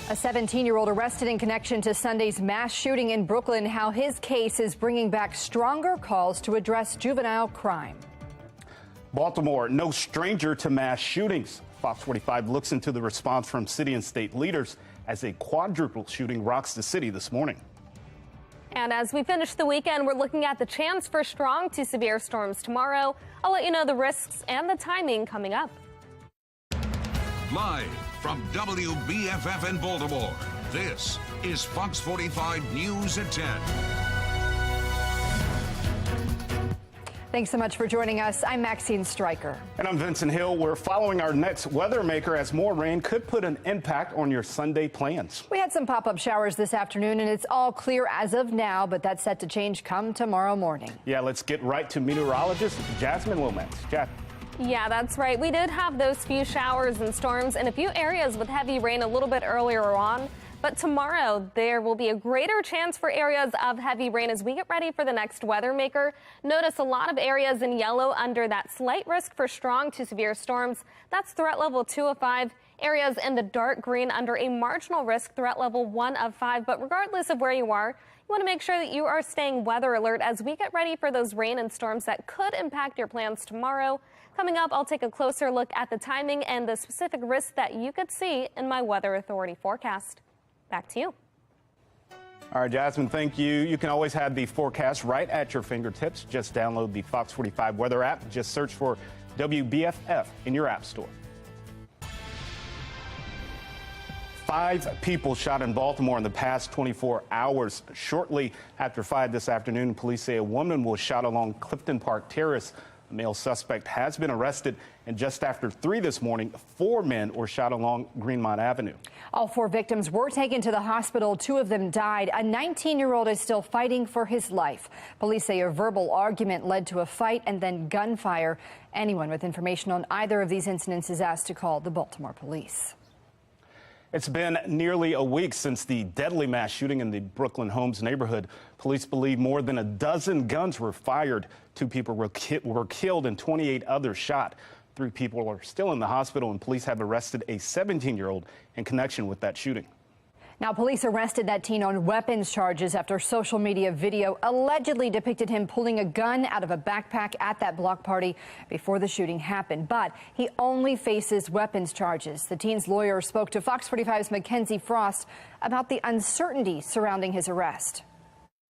A 17-year-old arrested in connection to Sunday's mass shooting in Brooklyn. How his case is bringing back stronger calls to address juvenile crime. Baltimore, no stranger to mass shootings. Fox 45 looks into the response from city and state leaders as a quadruple shooting rocks the city this morning. And as we finish the weekend, we're looking at the chance for strong to severe storms tomorrow. I'll let you know the risks and the timing coming up. Live from WBFF in Baltimore, this is Fox 45 News at 10. Thanks so much for joining us. I'm Maxine Stryker. And I'm Vincent Hill. We're following our next weather maker as more rain could put an impact on your Sunday plans. We had some pop-up showers this afternoon, and it's all clear as of now, but that's set to change come tomorrow morning. Yeah, let's get right to meteorologist Jasmine Lomax. Yeah, that's right. We did have those few showers and storms in a few areas with heavy rain a little bit earlier on. But tomorrow, there will be a greater chance for areas of heavy rain as we get ready for the next weather maker. Notice a lot of areas in yellow under that slight risk for strong to severe storms. That's threat level 2 of 5. Areas in the dark green under a marginal risk threat level 1 of 5. But regardless of where you are, you want to make sure that you are staying weather alert as we get ready for those rain and storms that could impact your plans tomorrow. Coming up, I'll take a closer look at the timing and the specific risks that you could see in my Weather Authority forecast. Back to you. All right, Jasmine, thank you. You can always have the forecast right at your fingertips. Just download the Fox 45 weather app. Just search for WBFF in your app store. 5 people shot in Baltimore in the past 24 hours. Shortly after 5 this afternoon, police say a woman was shot along Clifton Park Terrace. A male suspect has been arrested, and just after 3 this morning, 4 men were shot along Greenmont Avenue. All 4 victims were taken to the hospital. 2 of them died. A 19-year-old is still fighting for his life. Police say a verbal argument led to a fight and then gunfire. Anyone with information on either of these incidents is asked to call the Baltimore police. It's been nearly a week since the deadly mass shooting in the Brooklyn Homes neighborhood. Police believe more than a dozen guns were fired. 2 people were killed and 28 others shot. 3 people are still in the hospital, and police have arrested a 17-year-old in connection with that shooting. Now, police arrested that teen on weapons charges after social media video allegedly depicted him pulling a gun out of a backpack at that block party before the shooting happened. But he only faces weapons charges. The teen's lawyer spoke to Fox 45's Mackenzie Frost about the uncertainty surrounding his arrest.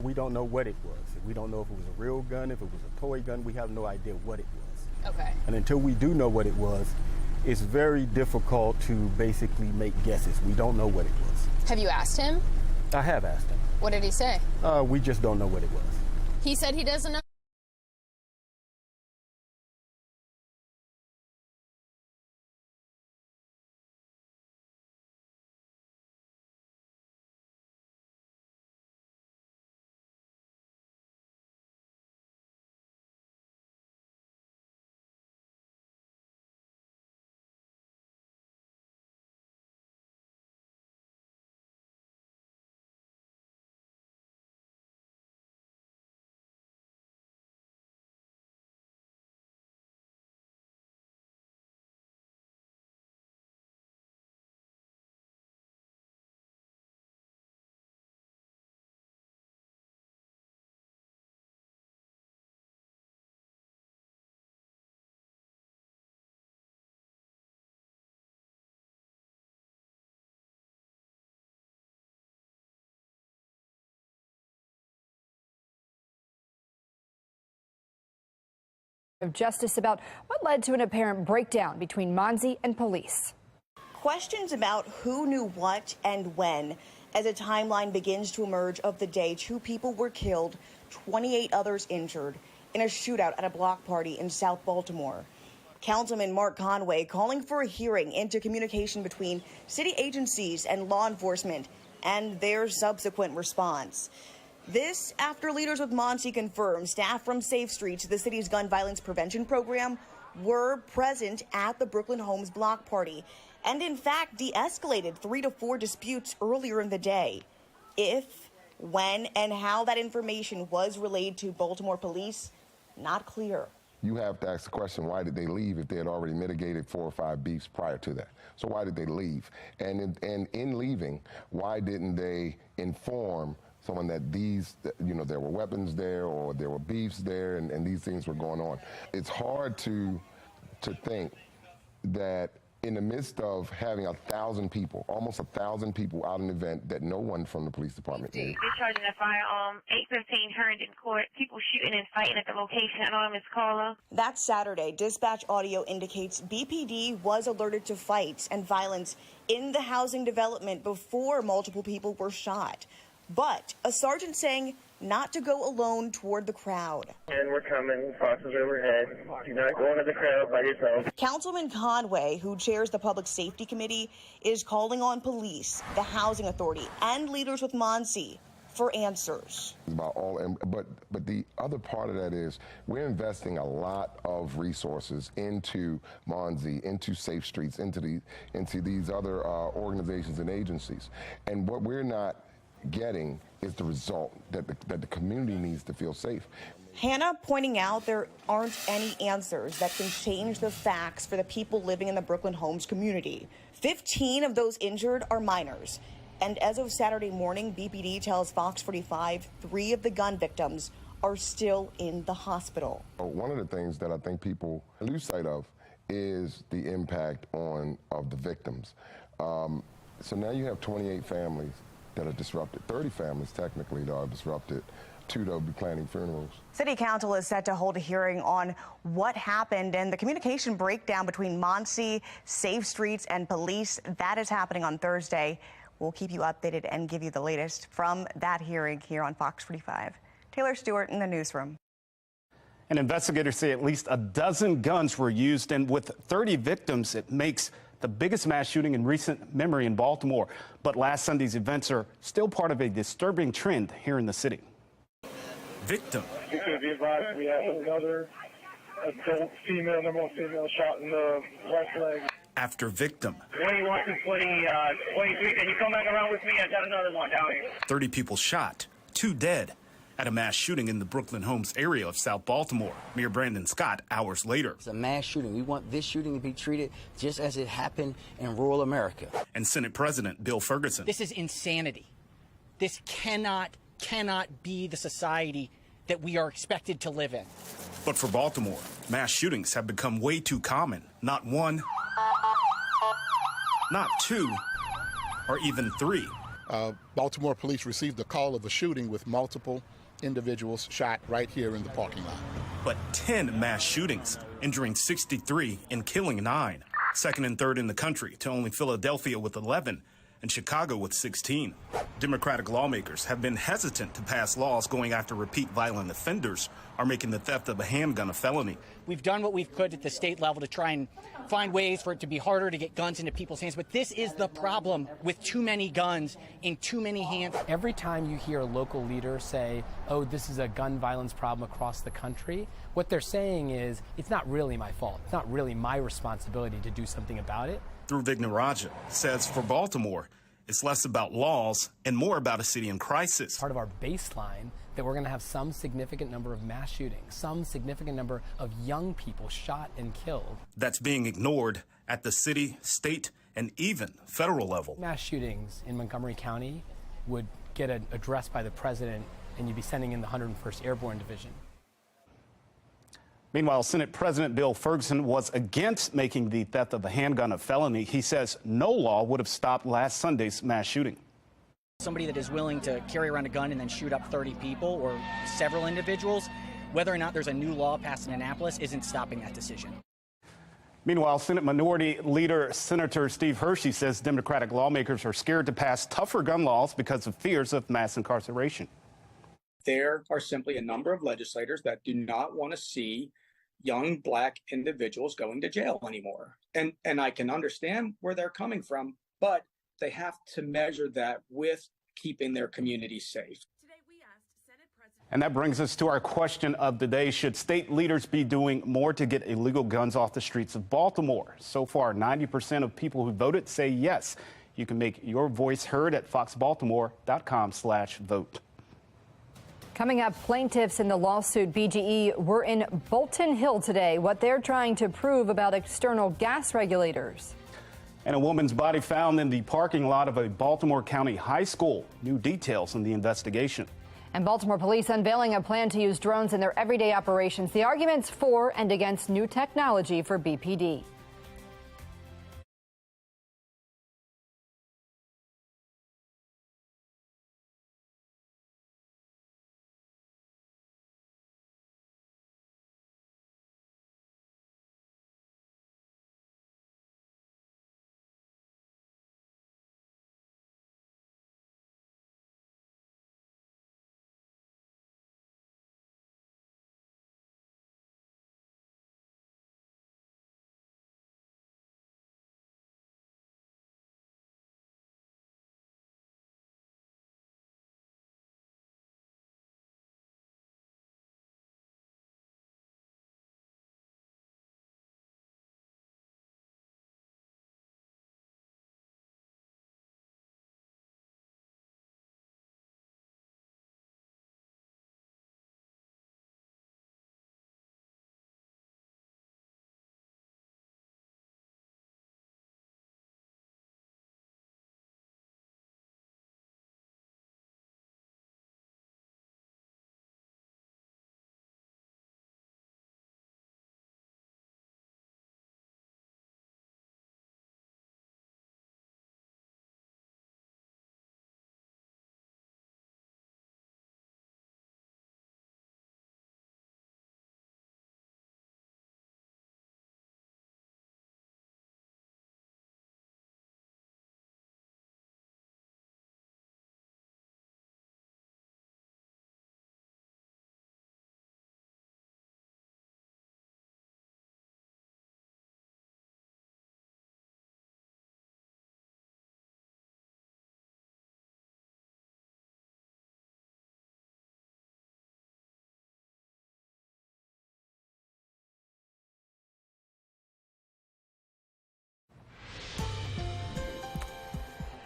We don't know what it was. We don't know if it was a real gun, if it was a toy gun. We have no idea what it was. Okay. And until we do know what it was, it's very difficult to basically make guesses. We don't know what it was. Have you asked him? I have asked him. What did he say? We just don't know what it was. He said he doesn't know. Of justice about what led to an apparent breakdown between Monzi and police. Questions about who knew what and when as a timeline begins to emerge of the day 2 people were killed, 28 others injured in a shootout at a block party in South Baltimore. Councilman Mark Conway calling for a hearing into communication between city agencies and law enforcement and their subsequent response. This after leaders with Monzi confirmed staff from Safe Streets, the city's gun violence prevention program, were present at the Brooklyn Homes block party and in fact de-escalated 3 to 4 disputes earlier in the day. If, when, and how that information was relayed to Baltimore police, not clear. you have to ask the question, why did they leave if they had already mitigated 4 or 5 beefs prior to that? So why did they leave? And in leaving, why didn't they inform someone that there were weapons there or there were beefs there and these things were going on? It's hard to think that in the midst of having 1,000 people, almost 1,000 people out an event that no one from the police department knew. Discharging a firearm, 8:15 Herndon Court, people shooting and fighting at the location. Anonymous caller. That Saturday, dispatch audio indicates BPD was alerted to fights and violence in the housing development before multiple people were shot. But a sergeant saying not to go alone toward the crowd. And we're coming, Fox is overhead. Do not go into the crowd by yourself. Councilman Conway, who chairs the Public Safety Committee, is calling on police, the Housing Authority, and leaders with Monsi for answers. But the other part of that is we're investing a lot of resources into Monsi, into Safe Streets, into these other organizations and agencies. And what we're not getting is the result that the community needs to feel safe. Hannah pointing out there aren't any answers that can change the facts for the people living in the Brooklyn Homes community. 15 of those injured are minors. And as of Saturday morning, BPD tells FOX45 3 of the gun victims are still in the hospital. One of the things that I think people lose sight of is the impact of the victims. So now you have 28 families that are disrupted, 30 families technically that are disrupted, 2 that will be planning funerals. City Council is set to hold a hearing on what happened and the communication breakdown between Monsi, Safe Streets, and police. That is happening on Thursday. We'll keep you updated and give you the latest from that hearing here on Fox 45. Taylor Stewart in the newsroom. And investigators say at least a dozen guns were used, and with 30 victims, it makes the biggest mass shooting in recent memory in Baltimore. But last Sunday's events are still part of a disturbing trend here in the city. Victim. You could be advised we have another adult female, number one female shot in the left leg. After victim. 21 to 23, can you come back around with me? I got another one down here. 30 people shot, 2 dead at a mass shooting in the Brooklyn Homes area of South Baltimore. Mayor Brandon Scott hours later. It's a mass shooting. We want this shooting to be treated just as it happened in rural America. And Senate President Bill Ferguson. This is insanity. This cannot be the society that we are expected to live in. But for Baltimore, mass shootings have become way too common. Not 1, not 2, or even 3. Baltimore police received a call of a shooting with multiple individuals shot right here in the parking lot. But 10 mass shootings, injuring 63 and killing 9. Second and third in the country to only Philadelphia with 11 and Chicago with 16. Democratic lawmakers have been hesitant to pass laws going after repeat violent offenders or making the theft of a handgun a felony. We've done what we could at the state level to try and find ways for it to be harder to get guns into people's hands. But this is the problem with too many guns in too many hands. Every time you hear a local leader say, oh, this is a gun violence problem across the country, what they're saying is, it's not really my fault. It's not really my responsibility to do something about it. Dhruv Vignaraja says for Baltimore, it's less about laws and more about a city in crisis. Part of our baseline that we're going to have some significant number of mass shootings, some significant number of young people shot and killed. That's being ignored at the city, state, and even federal level. Mass shootings in Montgomery County would get addressed by the president, and you'd be sending in the 101st Airborne Division. Meanwhile, Senate President Bill Ferguson was against making the theft of a handgun a felony. He says no law would have stopped last Sunday's mass shooting. Somebody that is willing to carry around a gun and then shoot up 30 people or several individuals, whether or not there's a new law passed in Annapolis, isn't stopping that decision. Meanwhile, Senate Minority Leader Senator Steve Hershey says Democratic lawmakers are scared to pass tougher gun laws because of fears of mass incarceration. There are simply a number of legislators that do not want to see young Black individuals going to jail anymore. And I can understand where they're coming from, but they have to measure that with keeping their communities safe. And that brings us to our question of the day. Should state leaders be doing more to get illegal guns off the streets of Baltimore? So far, 90% of people who voted say yes. You can make your voice heard at foxbaltimore.com/vote. Coming up, plaintiffs in the lawsuit BGE were in Bolton Hill today. What they're trying to prove about external gas regulators. And a woman's body found in the parking lot of a Baltimore County high school. New details in the investigation. And Baltimore police unveiling a plan to use drones in their everyday operations. The arguments for and against new technology for BPD.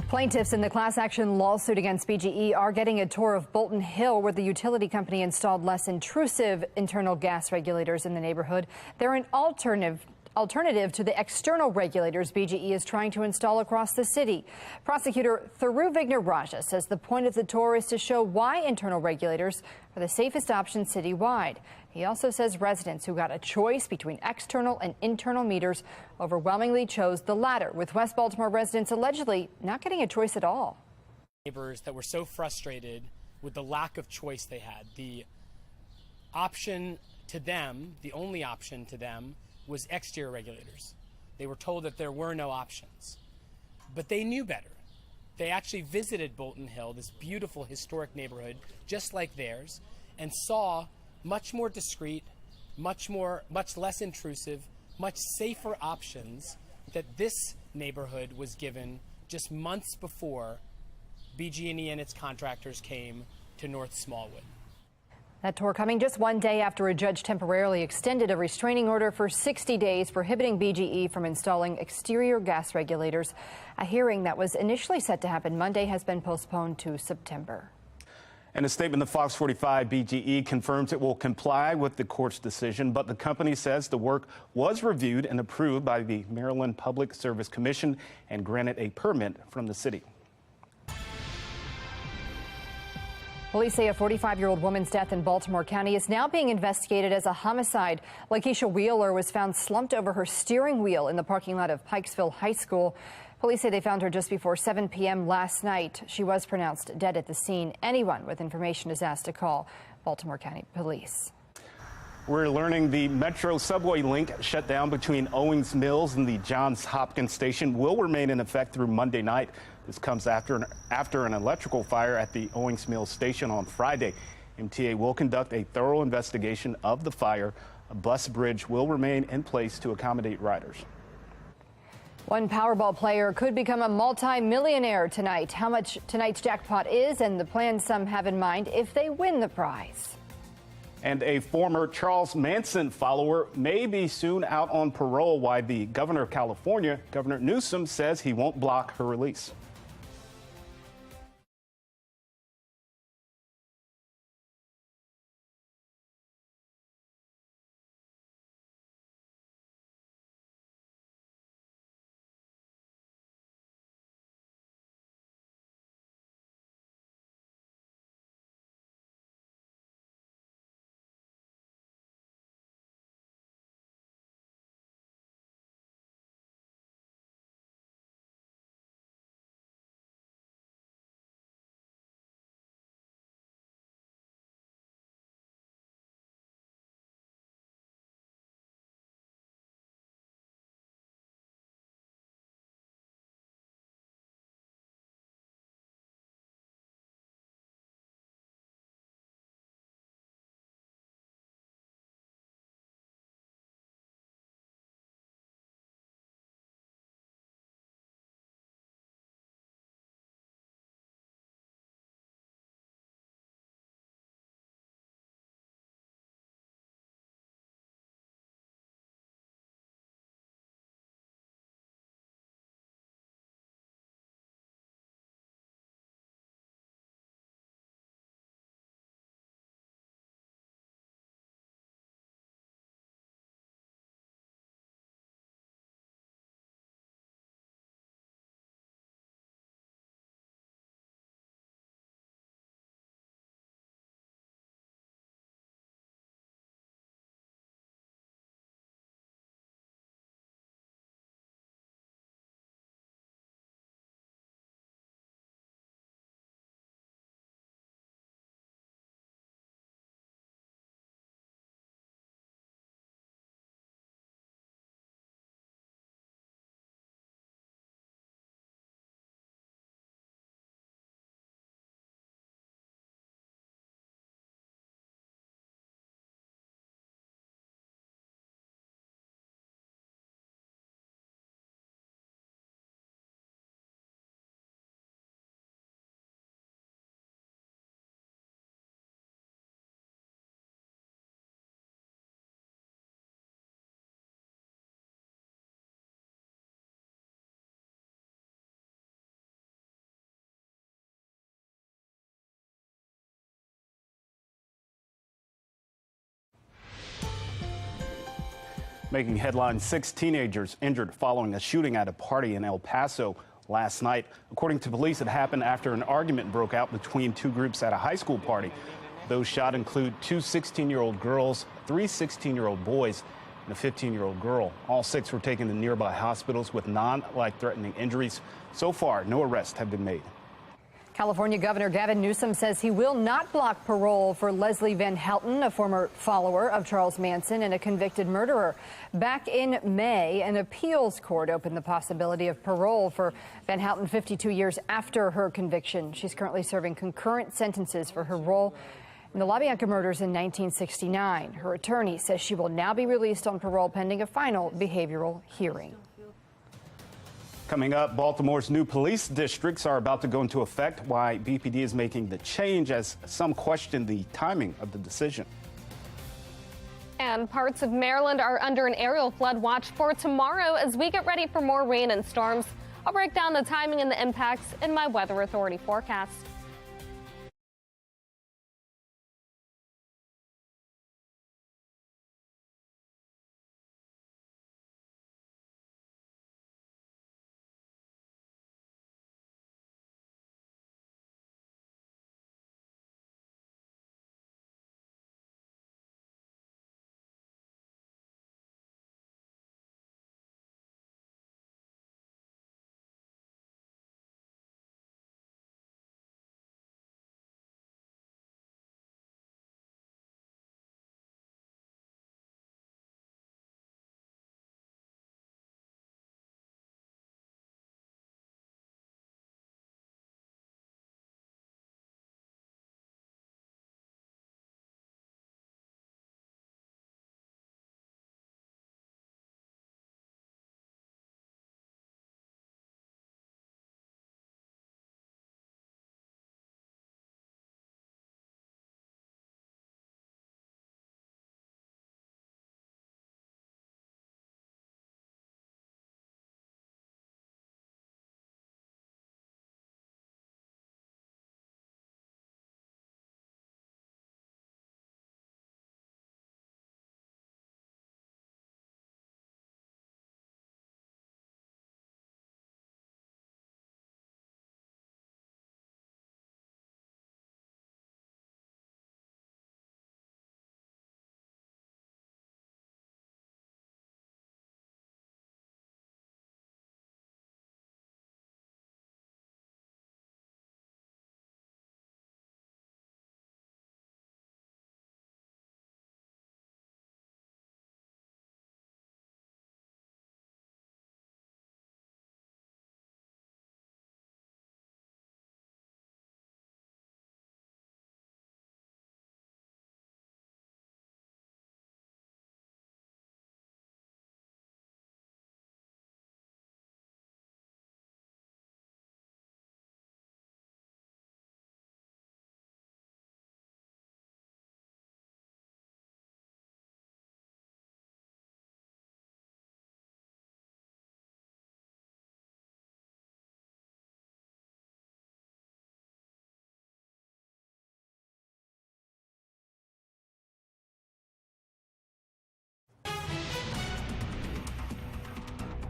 Plaintiffs in the class action lawsuit against BGE are getting a tour of Bolton Hill, where the utility company installed less intrusive internal gas regulators in the neighborhood. They're an alternative to the external regulators BGE is trying to install across the city. Prosecutor Thiru Vignarajah says the point of the tour is to show why internal regulators are the safest option citywide. He also says residents who got a choice between external and internal meters overwhelmingly chose the latter, with West Baltimore residents allegedly not getting a choice at all. Neighbors that were so frustrated with the lack of choice they had. The option to them, the only option to them, was exterior regulators. They were told that there were no options, but they knew better. They actually visited Bolton Hill, this beautiful historic neighborhood, just like theirs, and saw much more discreet, much less intrusive, much safer options that this neighborhood was given just months before BG&E and its contractors came to North Smallwood. That tour coming just one day after a judge temporarily extended a restraining order for 60 days prohibiting BGE from installing exterior gas regulators. A hearing that was initially set to happen Monday has been postponed to September. In a statement, the FOX45 BGE confirms it will comply with the court's decision, but the company says the work was reviewed and approved by the Maryland Public Service Commission and granted a permit from the city. Police say a 45-year-old woman's death in Baltimore County is now being investigated as a homicide. Lakeisha Wheeler was found slumped over her steering wheel in the parking lot of Pikesville High School. Police say they found her just before 7 p.m. last night. She was pronounced dead at the scene. Anyone with information is asked to call Baltimore County Police. We're learning the Metro subway link shut down between Owings Mills and the Johns Hopkins station will remain in effect through Monday night. This comes after an electrical fire at the Owings Mills station on Friday. MTA will conduct a thorough investigation of the fire. A bus bridge will remain in place to accommodate riders. One Powerball player could become a multi-millionaire tonight. How much tonight's jackpot is and the plans some have in mind if they win the prize. And a former Charles Manson follower may be soon out on parole, while the governor of California, Governor Newsroom, says he won't block her release. Making headlines, 6 teenagers injured following a shooting at a party in El Paso last night. According to police, it happened after an argument broke out between two groups at a high school party. Those shot include 2 16-year-old girls, 3 16-year-old boys, and a 15-year-old girl. All 6 were taken to nearby hospitals with non-life-threatening injuries. So far, no arrests have been made. California Governor Gavin Newsom says he will not block parole for Leslie Van Helton, a former follower of Charles Manson and a convicted murderer. Back in May, an appeals court opened the possibility of parole for Van Helton 52 years after her conviction. She's currently serving concurrent sentences for her role in the LaBianca murders in 1969. Her attorney says she will now be released on parole pending a final behavioral hearing. Coming up, Baltimore's new police districts are about to go into effect. Why BPD is making the change, as some question the timing of the decision. And parts of Maryland are under an aerial flood watch for tomorrow as we get ready for more rain and storms. I'll break down the timing and the impacts in my Weather Authority forecast.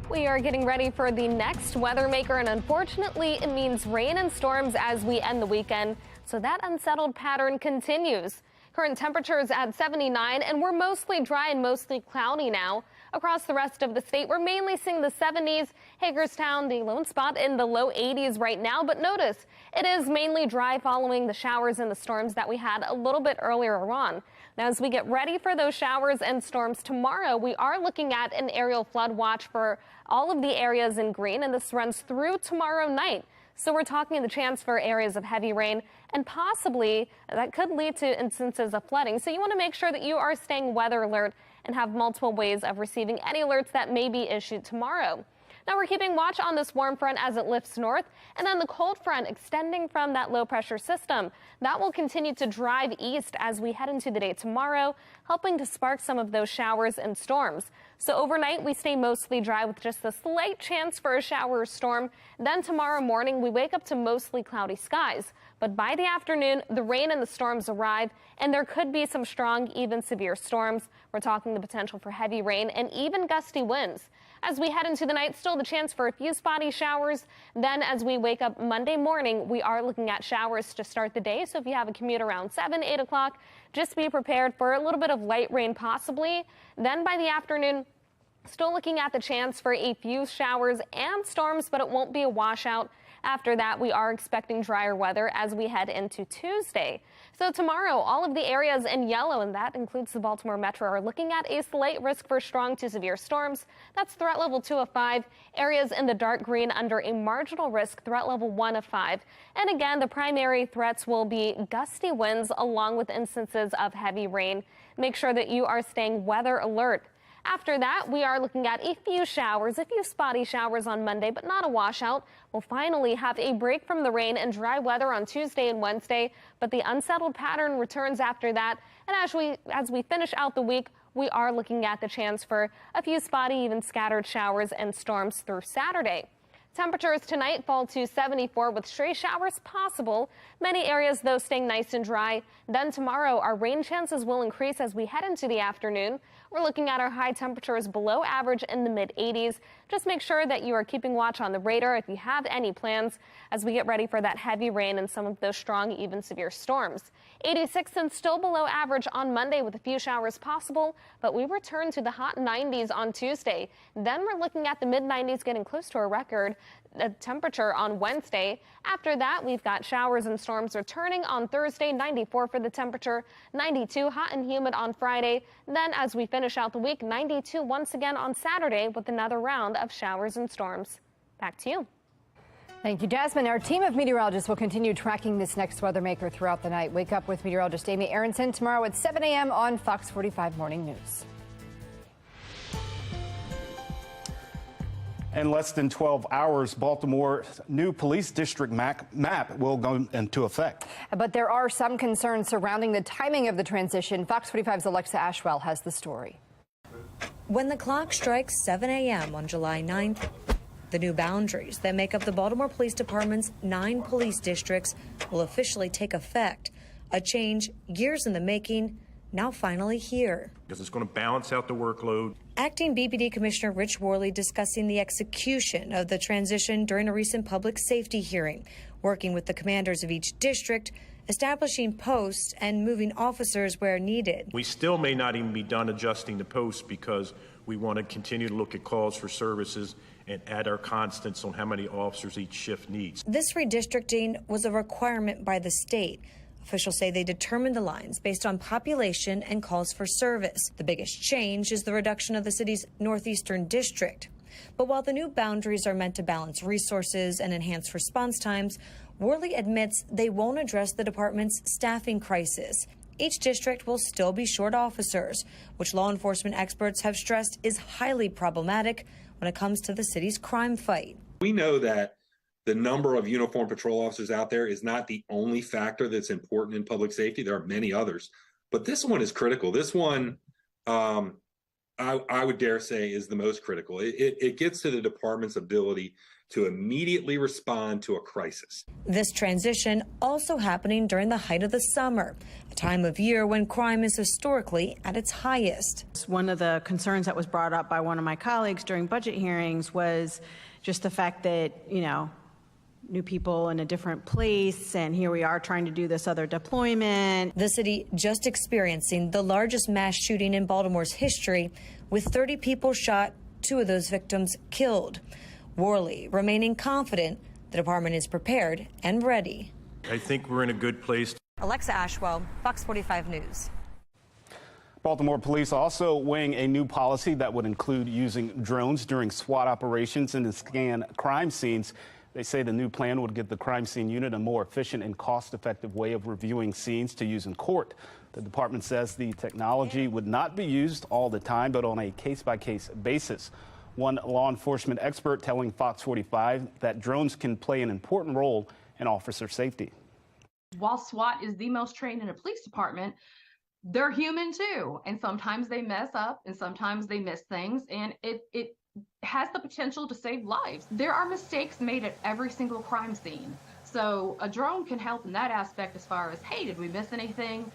We are getting ready for the next weather maker, and unfortunately, it means rain and storms as we end the weekend. So that unsettled pattern continues. Current temperatures at 79, and we're mostly dry and mostly cloudy now. Across the rest of the state, we're mainly seeing the 70s. Hagerstown, the lone spot in the low 80s right now. But notice, it is mainly dry following the showers and the storms that we had a little bit earlier on. Now, as we get ready for those showers and storms tomorrow, we are looking at an aerial flood watch for all of the areas in green, and this runs through tomorrow night. So we're talking the chance for areas of heavy rain, and possibly that could lead to instances of flooding. So you want to make sure that you are staying weather alert and have multiple ways of receiving any alerts that may be issued tomorrow. Now we're keeping watch on this warm front as it lifts north, and then the cold front extending from that low pressure system. That will continue to drive east as we head into the day tomorrow, helping to spark some of those showers and storms. So overnight we stay mostly dry with just a slight chance for a shower or storm. Then tomorrow morning we wake up to mostly cloudy skies. But by the afternoon, the rain and the storms arrive, and there could be some strong, even severe storms. We're talking the potential for heavy rain and even gusty winds. As we head into the night, still the chance for a few spotty showers. Then as we wake up Monday morning, we are looking at showers to start the day. So if you have a commute around 7, 8 o'clock, just be prepared for a little bit of light rain possibly. Then by the afternoon, still looking at the chance for a few showers and storms, but it won't be a washout. After that, we are expecting drier weather as we head into Tuesday. So tomorrow, all of the areas in yellow, and that includes the Baltimore Metro, are looking at a slight risk for strong to severe storms. That's threat level 2 of 5. Areas in the dark green under a marginal risk, threat level 1 of 5. And again, the primary threats will be gusty winds along with instances of heavy rain. Make sure that you are staying weather alert. After that, we are looking at a few showers, a few spotty showers on Monday, but not a washout. We'll finally have a break from the rain and dry weather on Tuesday and Wednesday, but the unsettled pattern returns after that. And as we finish out the week, we are looking at the chance for a few spotty, even scattered showers and storms through Saturday. Temperatures tonight fall to 74 with stray showers possible. Many areas, though, staying nice and dry. Then tomorrow, our rain chances will increase as we head into the afternoon. We're looking at our high temperatures below average in the mid-80s. Just make sure that you are keeping watch on the radar if you have any plans as we get ready for that heavy rain and some of those strong, even severe storms. 86 and still below average on Monday with a few showers possible, but we return to the hot 90s on Tuesday. Then we're looking at the mid-90s getting close to a record temperature on Wednesday. After that, we've got showers and storms returning on Thursday, 94 for the temperature, 92 hot and humid on Friday. Then as we finish out the week, 92 once again on Saturday with another round of showers and storms. Back to you. Thank you, Jasmine. Our team of meteorologists will continue tracking this next weather maker throughout the night. Wake up with meteorologist Amy Aronson tomorrow at 7 a.m. on Fox 45 Morning News. In less than 12 hours, Baltimore's new police district map will go into effect. But there are some concerns surrounding the timing of the transition. Fox 45's Alexa Ashwell has the story. When the clock strikes 7 a.m. on July 9th, the new boundaries that make up the Baltimore Police Department's 9 police districts will officially take effect. A change years in the making, now finally here. Because it's going to balance out the workload. Acting BPD Commissioner Rich Worley discussing the execution of the transition during a recent public safety hearing, working with the commanders of each district, establishing posts and moving officers where needed. We still may not even be done adjusting the posts because we want to continue to look at calls for services and add our constants on how many officers each shift needs. This redistricting was a requirement by the state. Officials say they determined the lines based on population and calls for service. The biggest change is the reduction of the city's northeastern district. But while the new boundaries are meant to balance resources and enhance response times, Worley admits they won't address the department's staffing crisis. Each district will still be short officers, which law enforcement experts have stressed is highly problematic when it comes to the city's crime fight. We know that the number of uniformed patrol officers out there is not the only factor that's important in public safety. There are many others, but this one is critical. This one, I would dare say, is the most critical. It gets to the department's ability to immediately respond to a crisis. This transition also happening during the height of the summer, a time of year when crime is historically at its highest. One of the concerns that was brought up by one of my colleagues during budget hearings was just the fact that, new people in a different place, and here we are trying to do this other deployment. The city just experiencing the largest mass shooting in Baltimore's history, with 30 people shot, 2 of those victims killed. Worley remaining confident the department is prepared and ready. I think we're in a good place. Alexa Ashwell, Fox 45 News. Baltimore police also weighing a new policy that would include using drones during SWAT operations and to scan crime scenes. They say the new plan would give the crime scene unit a more efficient and cost-effective way of reviewing scenes to use in court. The department says the technology would not be used all the time, but on a case-by-case basis. One law enforcement expert telling Fox 45 that drones can play an important role in officer safety. While SWAT is the most trained in a police department, they're human too. And sometimes they mess up and sometimes they miss things, and it has the potential to save lives. There are mistakes made at every single crime scene. So a drone can help in that aspect as far as, hey, did we miss anything?